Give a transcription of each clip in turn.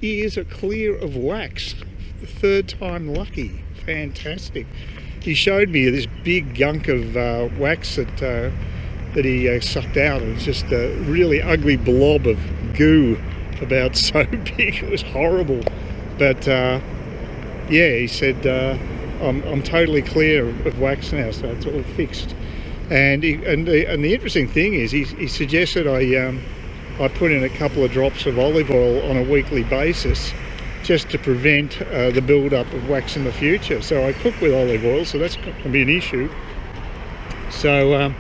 ears are clear of wax. The third time lucky. Fantastic. He showed me this big gunk of wax that he sucked out. It was just a really ugly blob of goo, about so big. It was horrible. But yeah, he said I'm totally clear of wax now, so it's all fixed. And the interesting thing is, he suggested I put in a couple of drops of olive oil on a weekly basis, just to prevent the build-up of wax in the future. So I cook with olive oil, so that's not going to be an issue. So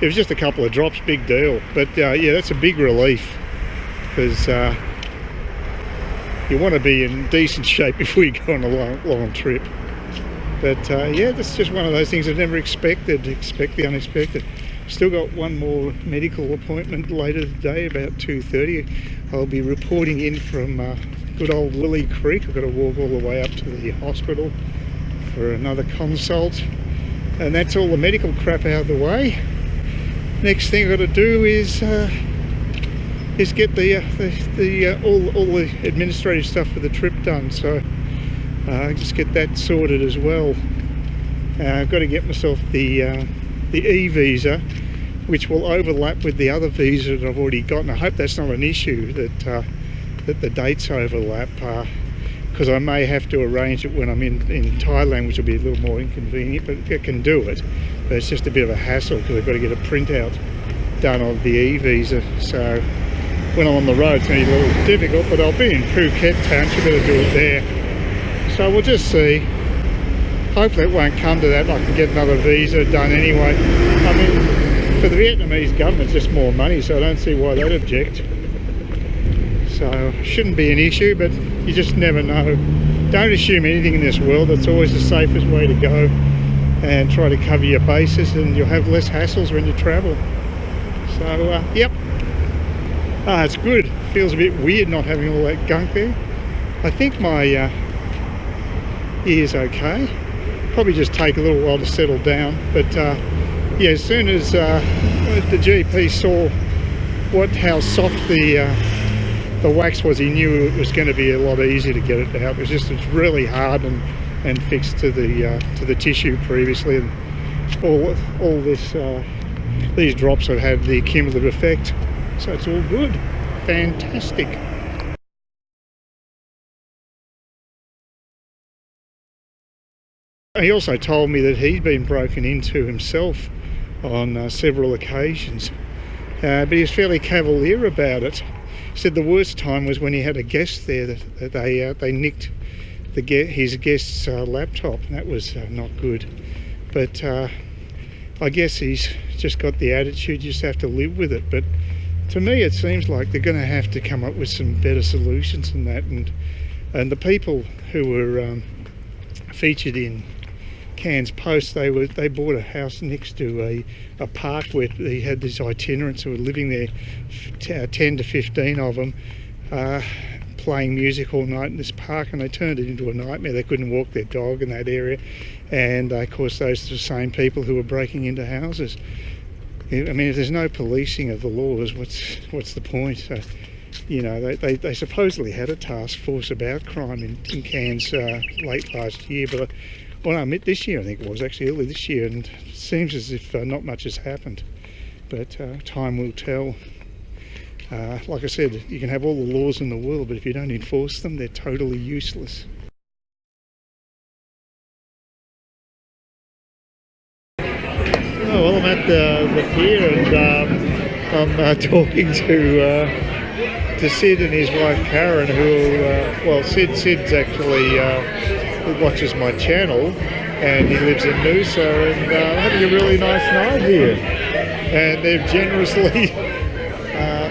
it was just a couple of drops, big deal. But yeah, that's a big relief, because you want to be in decent shape before you go on a long trip. But yeah, that's just one of those things I've never expected. Expect the unexpected. Still got one more medical appointment later today, about 2:30. I'll be reporting in from good old Lily Creek. I've got to walk all the way up to the hospital for another consult. And that's all the medical crap out of the way. Next thing I've got to do is get all the administrative stuff for the trip done. So just get that sorted as well. I've got to get myself the e-visa, which will overlap with the other visa that I've already got. And I hope that's not an issue, that the dates overlap, because I may have to arrange it when I'm in Thailand, which will be a little more inconvenient, but I can do it. But it's just a bit of a hassle, because I've got to get a printout done of the e-visa. So when I'm on the road, it's going to be a little difficult, but I'll be in Phuket town, so I better do it there. So we'll just see. Hopefully it won't come to that. I can get another visa done anyway. I mean, for the Vietnamese government, it's just more money, so I don't see why they'd object. So shouldn't be an issue, but you just never know. Don't assume anything in this world. That's always the safest way to go, and try to cover your bases, and you'll have less hassles when you travel. So yep, it's good. Feels a bit weird not having all that gunk there. I think my ear's okay. Probably just take a little while to settle down, but yeah, as soon as the GP saw how soft the wax was, he knew it was going to be a lot easier to get it out. It's really hard and fixed to the tissue previously, and all this these drops have had the cumulative effect, so it's all good. Fantastic. He also told me that he'd been broken into himself on several occasions, but he was fairly cavalier about it. He said the worst time was when he had a guest there that they nicked his guest's laptop, and that was not good. But I guess he's just got the attitude, you just have to live with it. But to me it seems like they're going to have to come up with some better solutions than that, and the people who were featured in Cairns Post, they bought a house next to a park where they had these itinerants who were living there, 10 to 15 of them, playing music all night in this park, and they turned it into a nightmare. They couldn't walk their dog in that area, and of course those are the same people who were breaking into houses. I mean, if there's no policing of the laws, what's the point? So, you know, they supposedly had a task force about crime in Cairns late last year, but well, no, this year I think it was, actually early this year, and it seems as if not much has happened, but time will tell. Like I said, you can have all the laws in the world, but if you don't enforce them, they're totally useless. Oh, well, I'm at the pier, and I'm talking to Sid and his wife Karen, who, well, Sid's actually watches my channel, and he lives in Noosa, and having a really nice night here, and they've generously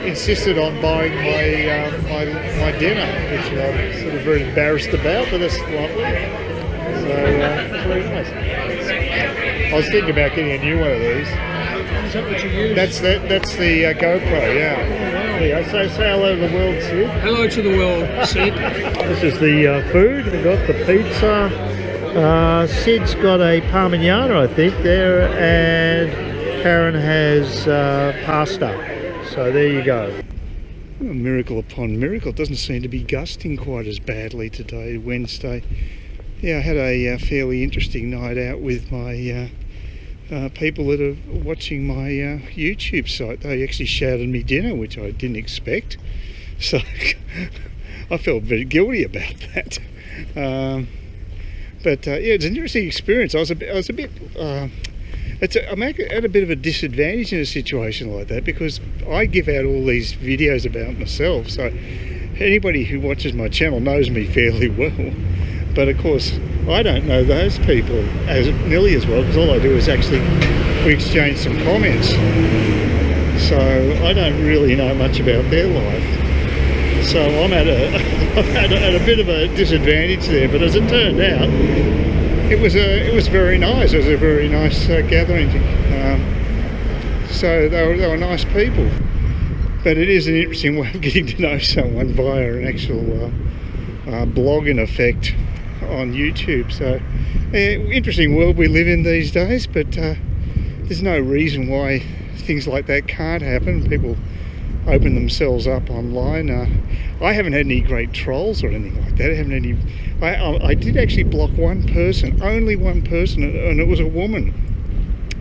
insisted on buying my dinner, which I'm sort of very embarrassed about, but that's lovely. So it's very nice. I was thinking about getting a new one of these. Is that what you use? That's the GoPro, yeah. There you go. Say hello to the world, Sid. Hello to the world, Sid. This is the food. We've got the pizza. Sid's got a parmigiana, I think, there, and Karen has pasta. So there you go. miracle upon miracle. It doesn't seem to be gusting quite as badly today, Wednesday. Yeah, I had a fairly interesting night out with my people that are watching my YouTube site. They actually shouted me dinner, which I didn't expect. So I felt very guilty about that. But yeah, it's an interesting experience. I was a bit. I'm at a bit of a disadvantage in a situation like that because I give out all these videos about myself. So anybody who watches my channel knows me fairly well. But of course, I don't know those people as nearly as well because all I do is actually we exchange some comments. So I don't really know much about their life. So I'm at a bit of a disadvantage there. But as it turned out, it was very nice. It was a very nice gathering. So they were nice people. But it is an interesting way of getting to know someone via an actual blog in effect on YouTube. So interesting world we live in these days, but there's no reason why things like that can't happen. People open themselves up online. I haven't had any great trolls or anything like that. I haven't any. I did actually block one person, only one person, and it was a woman,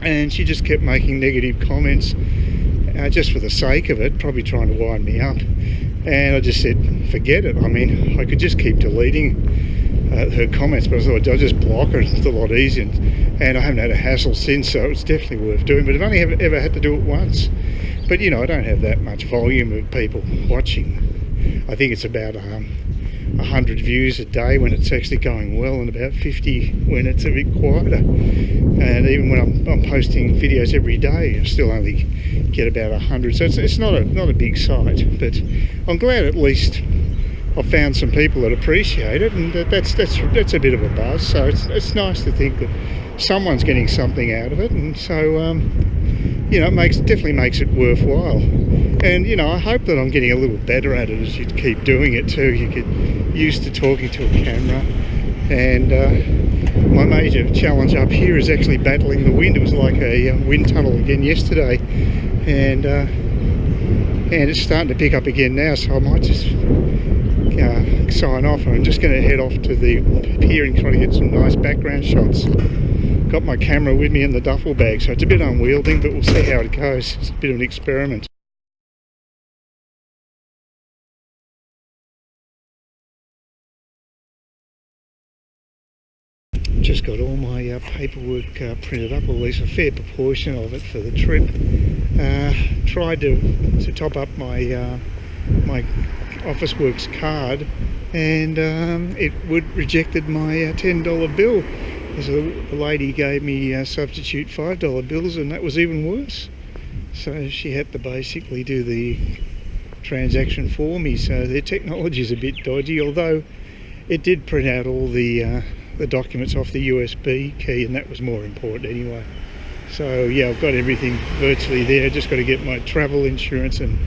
and she just kept making negative comments just for the sake of it, probably trying to wind me up. And I just said, forget it. I mean, I could just keep deleting her comments, but I thought I'll just block her. It's a lot easier, and I haven't had a hassle since, so it's definitely worth doing. But I've only ever had to do it once. But you know, I don't have that much volume of people watching. I think it's about 100 views a day when it's actually going well, and about 50 when it's a bit quieter. And even when I'm posting videos every day, I still only get about 100. So it's not a big site, but I'm glad at least I've found some people that appreciate it, and that's a bit of a buzz. So it's nice to think that someone's getting something out of it, and so you know, it definitely makes it worthwhile. And you know, I hope that I'm getting a little better at it as you keep doing it too. You get used to talking to a camera, and my major challenge up here is actually battling the wind. It was like a wind tunnel again yesterday, and it's starting to pick up again now, so I might just sign off. I'm just going to head off to the pier and try to get some nice background shots. Got my camera with me in the duffel bag, so it's a bit unwieldy, but we'll see how it goes. It's a bit of an experiment. Just got all my paperwork printed up, or at least a fair proportion of it for the trip. Tried to top up my my Officeworks card, and it rejected my $10 bill. So the lady gave me substitute $5 bills, and that was even worse. So she had to basically do the transaction for me. So their technology is a bit dodgy, although it did print out all the documents off the USB key, and that was more important anyway. So yeah, I've got everything virtually there. Just got to get my travel insurance, and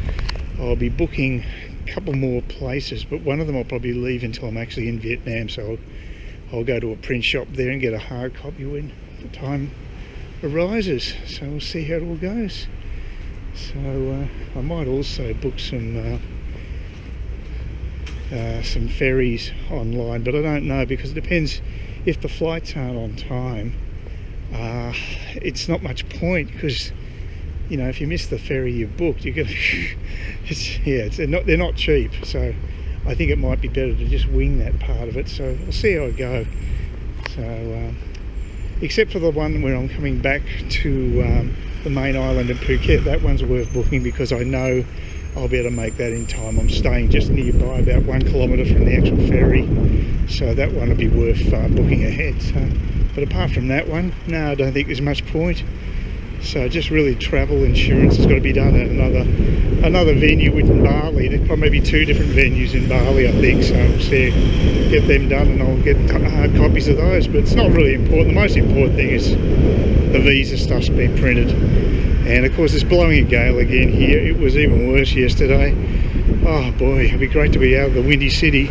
I'll be booking a couple more places, but one of them I'll probably leave until I'm actually in Vietnam, so I'll go to a print shop there and get a hard copy when the time arises. So we'll see how it all goes. So I might also book some ferries online, but I don't know, because it depends. If the flights aren't on time, it's not much point, because you know, if you miss the ferry you've booked, you're gonna they're not cheap. So I think it might be better to just wing that part of it. So we'll see how I go. So except for the one where I'm coming back to the main island of Phuket, that one's worth booking because I know I'll be able to make that in time. I'm staying just nearby, about 1 kilometre from the actual ferry, so that one will be worth booking ahead. So, but apart from that one, no, I don't think there's much point. So just really travel insurance has got to be done at another venue in Bali. There's probably maybe 2 different venues in Bali, I think. So I'll see, get them done, and I'll get hard copies of those. But it's not really important. The most important thing is the visa stuff's been printed. And of course it's blowing a gale again here. It was even worse yesterday. Oh boy, it'd be great to be out of the windy city.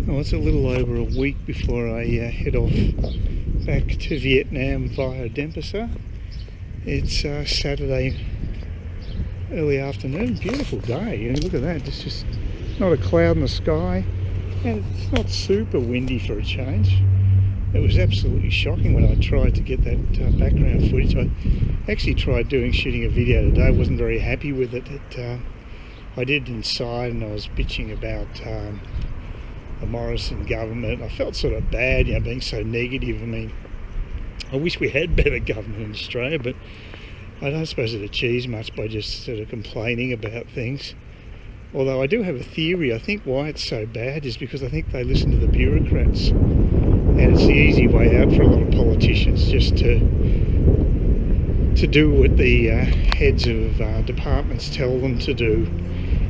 Oh, it's a little over a week before I head off back to Vietnam via Denpasar. It's Saturday early afternoon. Beautiful day. And look at that. There's just not a cloud in the sky, and it's not super windy for a change. It was absolutely shocking when I tried to get that background footage. I actually tried shooting a video today. I wasn't very happy with it. I did it inside, and I was bitching about the Morrison government. I felt sort of bad, being so negative. I mean, I wish we had better government in Australia, but I don't suppose it achieves much by just sort of complaining about things. Although I do have a theory. I think why it's so bad is because I think they listen to the bureaucrats, and it's the easy way out for a lot of politicians just to do what the heads of departments tell them to do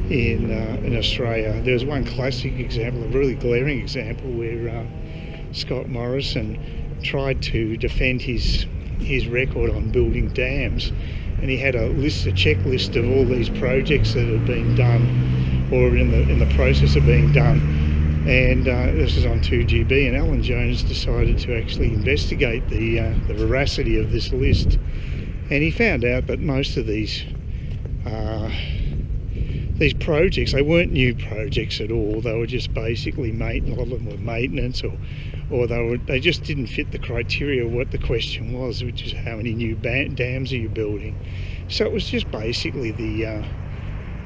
in Australia. There was one classic example, a really glaring example, where Scott Morrison tried to defend his record on building dams, and he had a checklist of all these projects that had been done or in the process of being done, and this is on 2GB, and Alan Jones decided to actually investigate the veracity of this list, and he found out that most of these projects, they weren't new projects at all. They were just basically a lot of them were maintenance, or they just didn't fit the criteria of what the question was, which is how many new dams are you building. So it was just basically the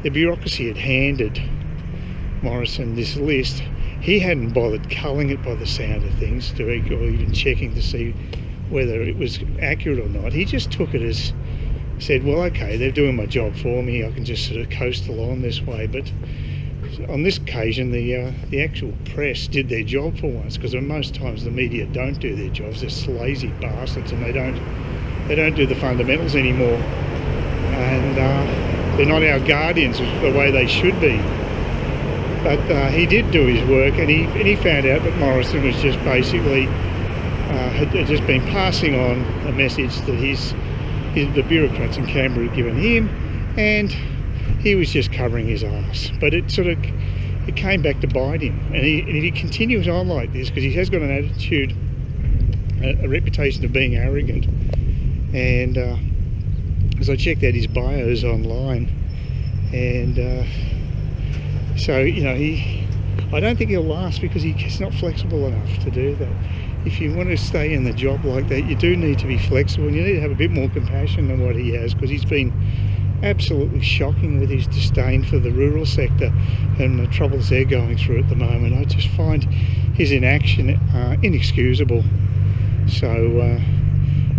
bureaucracy had handed Morrison this list. He hadn't bothered culling it by the sound of things, or even checking to see whether it was accurate or not. He just took it as, said, well, okay, they're doing my job for me, I can just sort of coast along this way. But on this occasion, the actual press did their job for once, because most times the media don't do their jobs. They're lazy bastards, and they don't do the fundamentals anymore, and they're not our guardians the way they should be. But he did do his work, and he found out that Morrison was just basically had just been passing on a message that the bureaucrats in Canberra had given him, and he was just covering his arse. But it came back to bite him, and if he continues on like this, because he has got an attitude, a reputation of being arrogant, and as I checked out his bios online, and so I don't think he'll last, because he's not flexible enough to do that. If you want to stay in the job like that, you do need to be flexible, and you need to have a bit more compassion than what he has, because he's been absolutely shocking with his disdain for the rural sector and the troubles they're going through at the moment. I just find his inaction inexcusable. So,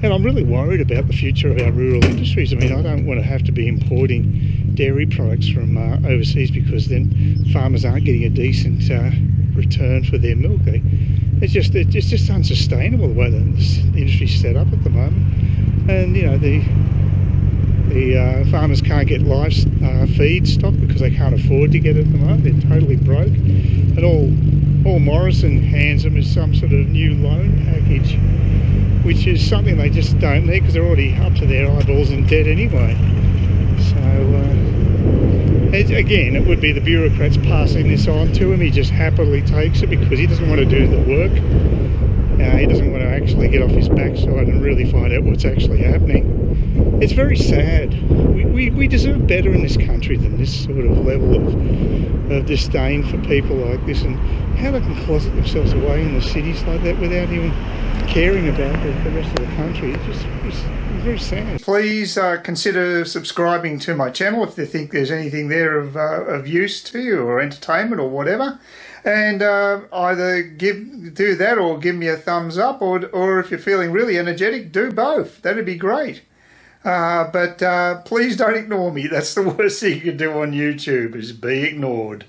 and I'm really worried about the future of our rural industries. I mean, I don't want to have to be importing dairy products from overseas, because then farmers aren't getting a decent return for their milk. It's just unsustainable the way that this industry's set up at the moment, and the farmers can't get live feed stock because they can't afford to get it at the moment. They're totally broke, and all Morrison hands them is some sort of new loan package, which is something they just don't need, because they're already up to their eyeballs in debt anyway. So again, it would be the bureaucrats passing this on to him. He just happily takes it because he doesn't want to do the work. He doesn't want to actually get off his backside and really find out what's actually happening. It's very sad. We deserve better in this country than this sort of level of disdain for people like this, and how they can closet themselves away in the cities like that without even caring about the rest of the country. It's very sad. Please consider subscribing to my channel if you think there's anything there of use to you, or entertainment or whatever, and either do that or give me a thumbs up, or if you're feeling really energetic, do both. That'd be great. But please don't ignore me. That's the worst thing you can do on YouTube, is be ignored.